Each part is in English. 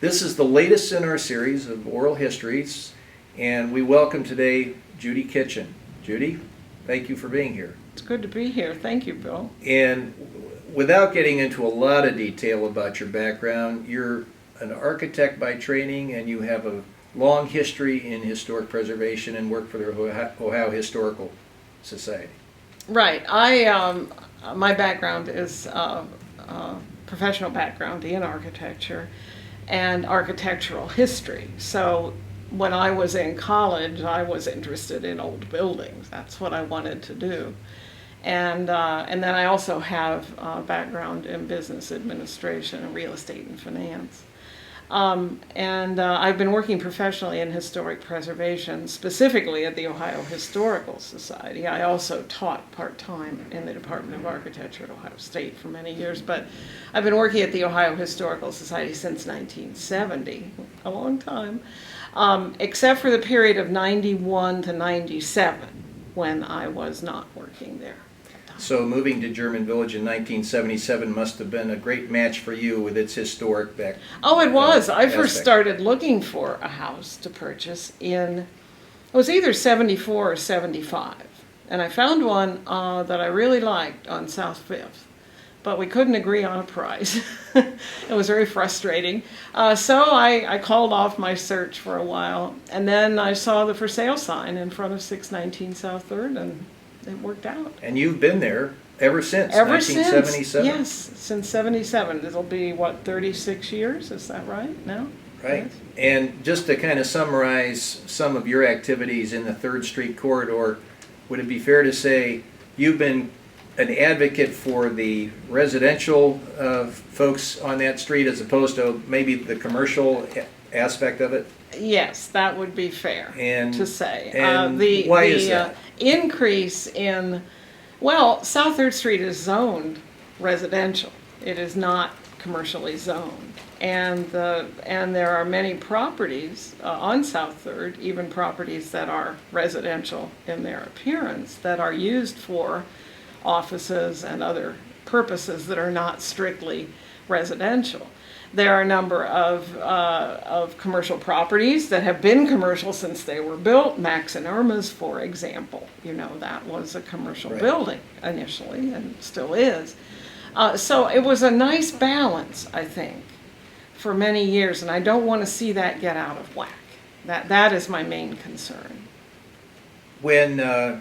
This is the latest in our series of oral histories, and we welcome today Judy Kitchen. Judy, thank you for being here. It's good to be here. Thank you, Bill. And without getting into a lot of detail about your background, you're an architect by training, and you have a long history in historic preservation and work for the Ohio Historical Society. Right. My background is professional background in architecture and architectural history. So when I was in college, I was interested in old buildings. That's what I wanted to do. And then I also have a background in business administration and real estate and finance. I've been working professionally in historic preservation, specifically at the Ohio Historical Society. I also taught part-time in the Department of Architecture at Ohio State for many years, but I've been working at the Ohio Historical Society since 1970, a long time, except for the period of 91 to 97, when I was not working there. So moving to German Village in 1977 must have been a great match for you with its historic background. Oh, it was. I first started looking for a house to purchase it was either 74 or 75. And I found one that I really liked on South 5th. But we couldn't agree on a price. It was very frustrating. So I called off my search for a while. And then I saw the for sale sign in front of 619 South 3rd, and it worked out. And you've been there ever since, ever 1977? Since, yes, since 77. It'll be, 36 years? Is that right now? Right. Yes. And just to kind of summarize some of your activities in the 3rd Street corridor, would it be fair to say you've been an advocate for the residential folks on that street as opposed to maybe the commercial aspect of it? Yes, that would be fair to say. And why is that? Increase in, South 3rd Street is zoned residential. It is not commercially zoned. And there are many properties on South 3rd, even properties that are residential in their appearance, that are used for offices and other purposes that are not strictly residential. There are a number of commercial properties that have been commercial since they were built. Max and Irma's, for example, that was a commercial building initially and still is. So it was a nice balance, I think, for many years, and I don't want to see that get out of whack. That is my main concern. When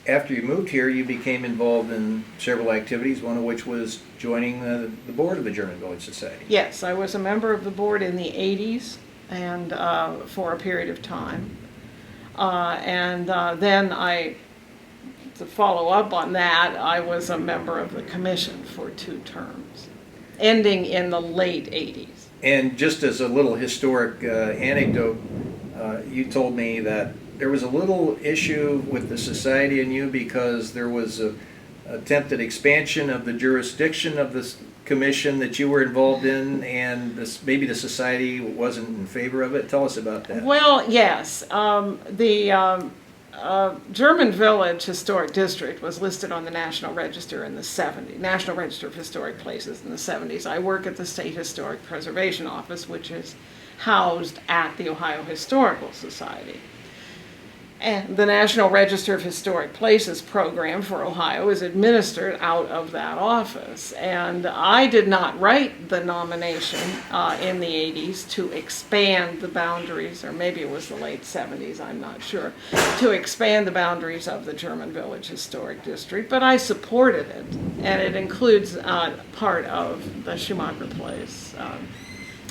after you moved here, you became involved in several activities, one of which was joining the board of the German Village Society. Yes, I was a member of the board in the 80s and for a period of time. Then to follow up on that, I was a member of the commission for 2 terms, ending in the late 80s. And just as a little historic anecdote, you told me that there was a little issue with the society and you because there was an attempted expansion of the jurisdiction of this commission that you were involved in, and maybe the society wasn't in favor of it. Tell us about that. Well, yes. The German Village Historic District was listed on the National Register in the 70s, National Register of Historic Places in the 70s. I work at the State Historic Preservation Office, which is housed at the Ohio Historical Society. And the National Register of Historic Places program for Ohio is administered out of that office. And I did not write the nomination in the 80s to expand the boundaries, or maybe it was the late 70s, I'm not sure, to expand the boundaries of the German Village Historic District, but I supported it. And it includes part of the Schumacher Place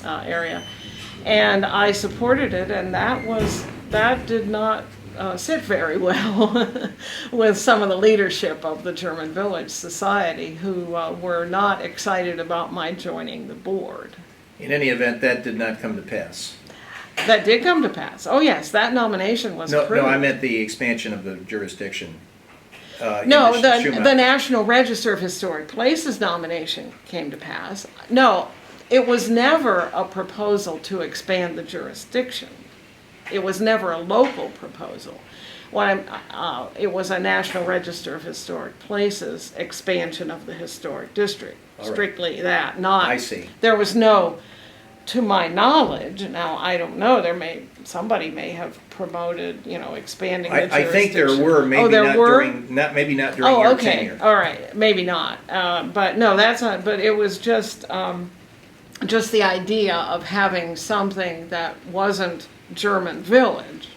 area. And I supported it, and that did not sit very well with some of the leadership of the German Village Society, who were not excited about my joining the board. In any event, that did not come to pass. That did come to pass. Oh yes, that nomination was approved. No, I meant the expansion of the jurisdiction. No, the National Register of Historic Places nomination came to pass. No, it was never a proposal to expand the jurisdiction. It was never a local proposal. It was a National Register of Historic Places expansion of the historic district. All right. Strictly that, not. I see. There was no to my knowledge, now I don't know, somebody may have promoted, expanding the I think there jurisdiction. were, maybe there not were? maybe not during Oh, your okay, tenure. all right, maybe not, but no, that's not, but it was just the idea of having something that wasn't German Village,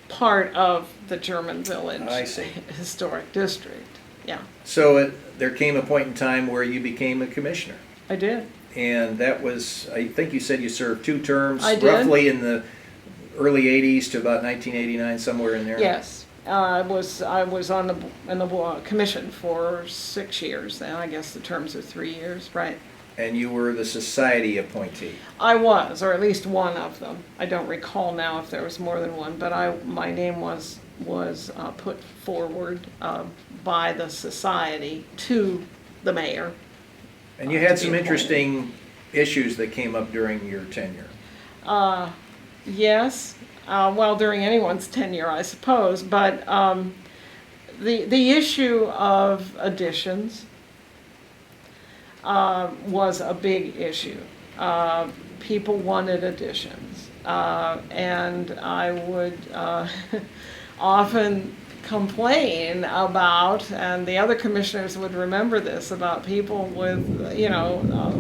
part of the German Village I see. Historic District, yeah, So there came a point in time where you became a commissioner. I did. And that was, I think you said you served 2 terms, I did. roughly in the early 80s to about 1989, somewhere in there. Yes, I was in the commission for 6 years. Then I guess the terms are 3 years, right? And you were the society appointee. I was, or at least one of them. I don't recall now if there was more than one, but my name was put forward by the society to the mayor. And you had to some be interesting issues that came up during your tenure. Yes, well, during anyone's tenure, I suppose, but the issue of additions was a big issue. People wanted additions, and I would often complain about, and the other commissioners would remember this, about people with,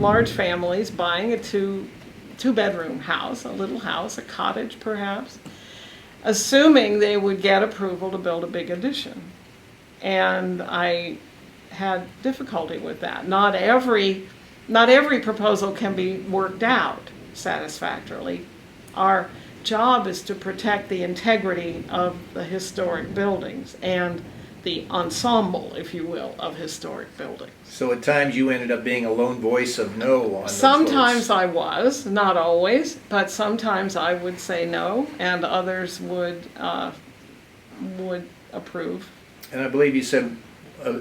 large families buying a two-bedroom house, a little house, a cottage perhaps, assuming they would get approval to build a big addition. And I had difficulty with that. Not every proposal can be worked out satisfactorily. Our job is to protect the integrity of the historic buildings and the ensemble, if you will, of historic buildings. So at times you ended up being a lone voice of no on those Sometimes votes. I was, not always, but sometimes I would say no, and others would approve. And I believe you said,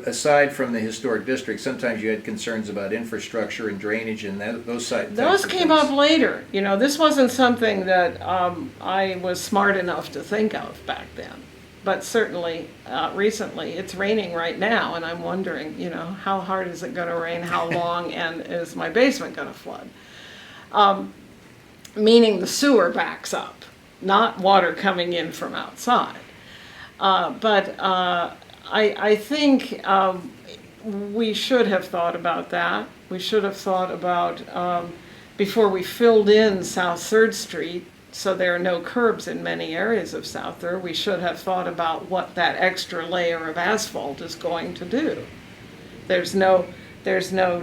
aside from the historic district, sometimes you had concerns about infrastructure and drainage and those Those came up later. This wasn't something that I was smart enough to think of back then. But certainly, recently, it's raining right now, and I'm wondering, how hard is it going to rain, how long, and is my basement going to flood? Meaning the sewer backs up, not water coming in from outside. But I think we should have thought about that. We should have thought about, before we filled in South 3rd Street, so there are no curbs in many areas of South 3rd, we should have thought about what that extra layer of asphalt is going to do. There's no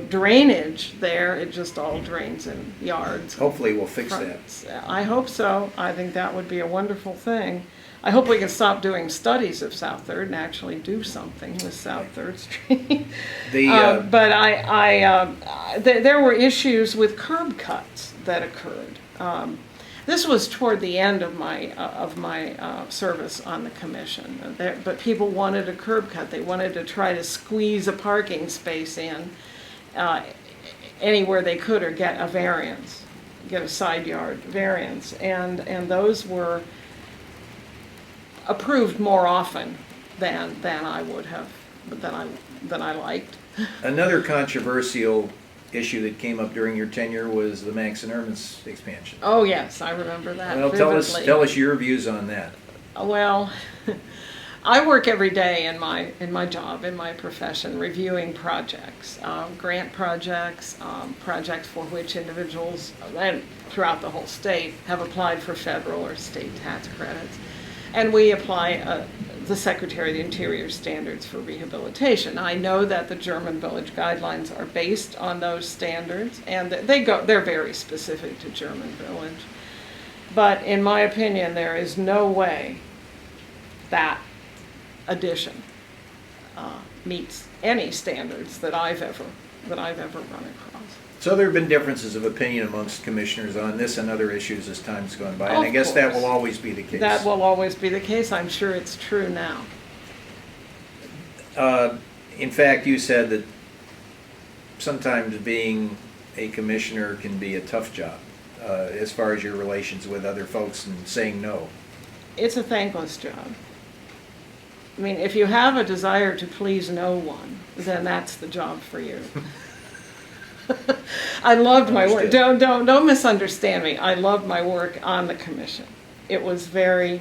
drainage there, it just all drains in yards. Hopefully we'll fix that. I hope so. I think that would be a wonderful thing. I hope we can stop doing studies of South 3rd and actually do something with South 3rd Street. But there were issues with curb cuts that occurred. This was toward the end of my service on the commission. But people wanted a curb cut. They wanted to try to squeeze a parking space in anywhere they could, or get a variance, get a side yard variance, and those were approved more often than I would have, than I liked. Another controversial issue that came up during your tenure was the Max and Erman's expansion. Oh yes, I remember that Well, vividly. tell us your views on that. Well, I work every day in my job, in my profession, reviewing projects, grant projects, projects for which individuals and throughout the whole state have applied for federal or state tax credits. And we apply the Secretary of the Interior standards for rehabilitation. I know that the German Village guidelines are based on those standards, and they're very specific to German Village. But in my opinion, there is no way that addition meets any standards that I've ever run across. So there have been differences of opinion amongst commissioners on this and other issues as time's gone by, and I Of guess that course. will always be the case. That will always be the case. I'm sure it's true now. In fact, you said that sometimes being a commissioner can be a tough job as far as your relations with other folks and saying no. It's a thankless job. I mean, if you have a desire to please no one, then that's the job for you. I loved my work. Understood. Don't misunderstand me. I loved my work on the commission. It was very,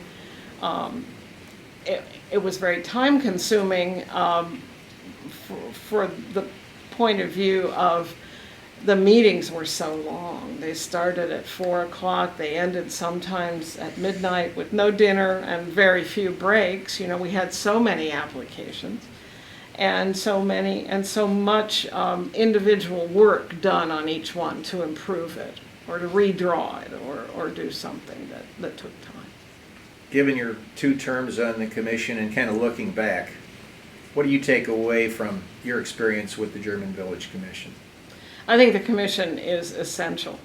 it was very time consuming for the point of view of the meetings were so long. They started at 4 o'clock. They ended sometimes at midnight with no dinner and very few breaks. You know, we had so many applications and so much individual work done on each one to improve it or to redraw it or do something that took time. Given your 2 terms on the commission and kind of looking back, what do you take away from your experience with the German Village Commission? I think the commission is essential.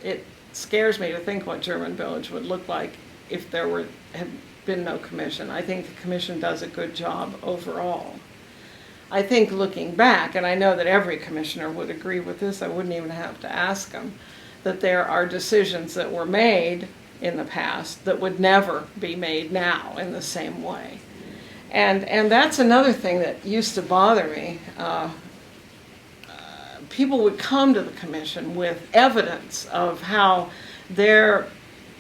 It scares me to think what German Village would look like if there had been no commission. I think the commission does a good job overall. I think looking back, and I know that every commissioner would agree with this, I wouldn't even have to ask them, that there are decisions that were made in the past that would never be made now in the same way. And that's another thing that used to bother me. People would come to the commission with evidence of how their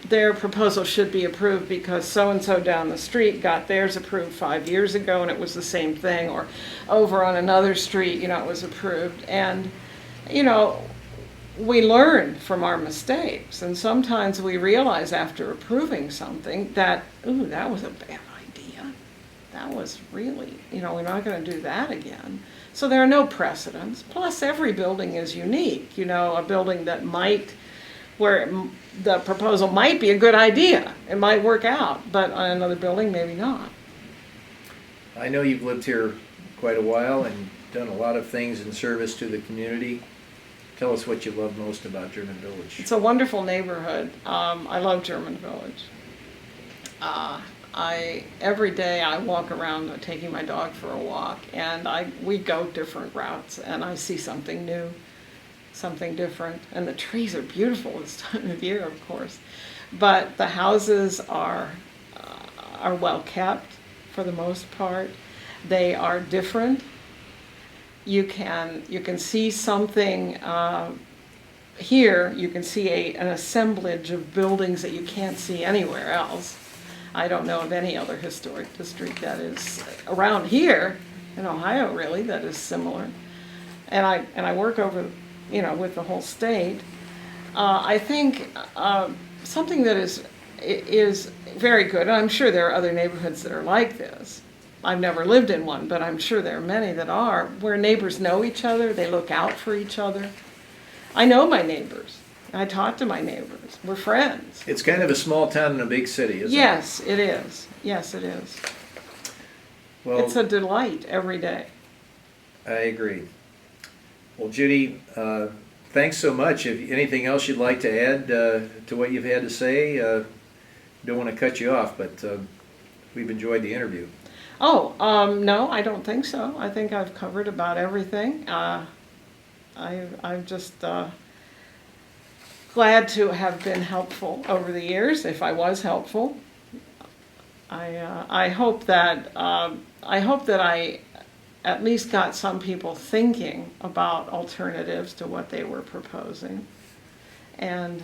proposal should be approved because so-and-so down the street got theirs approved 5 years ago and it was the same thing, or over on another street, you know, it was approved. And, you know, we learn from our mistakes, and sometimes we realize after approving something that, ooh, that was a bad idea. That was really, you know, we're not going to do that again. So there are no precedents. Plus, every building is unique. You know, a building that where the proposal might be a good idea, it might work out, but on another building, maybe not. I know you've lived here quite a while and done a lot of things in service to the community. Tell us what you love most about German Village. It's a wonderful neighborhood. I love German Village. Every day I walk around taking my dog for a walk, and we go different routes, and I see something new, something different. And the trees are beautiful this time of year, of course, but the houses are well kept for the most part. They are different. You can see something here. You can see an assemblage of buildings that you can't see anywhere else. I don't know of any other historic district that is around here in Ohio, really, that is similar. And I work over, you know, with the whole state. I think something that is very good, and I'm sure there are other neighborhoods that are like this. I've never lived in one, but I'm sure there are many that are, where neighbors know each other, they look out for each other. I know my neighbors. I talk to my neighbors. We're friends. It's kind of a small town in a big city, isn't it? Yes, it is. Yes, it is. Well, It's a delight every day. I agree. Well, Judy, thanks so much. If anything else you'd like to add to what you've had to say, don't want to cut you off, but we've enjoyed the interview. Oh, no, I don't think so. I think I've covered about everything. I'm just glad to have been helpful over the years, if I was helpful. I hope that I at least got some people thinking about alternatives to what they were proposing, and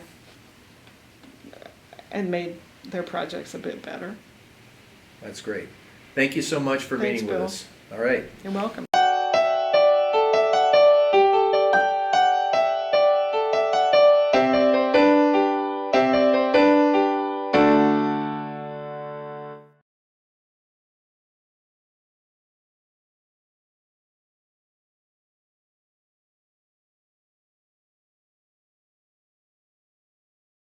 made their projects a bit better. That's great. Thank you so much for Thanks, meeting with Bill. us. All right. You're welcome.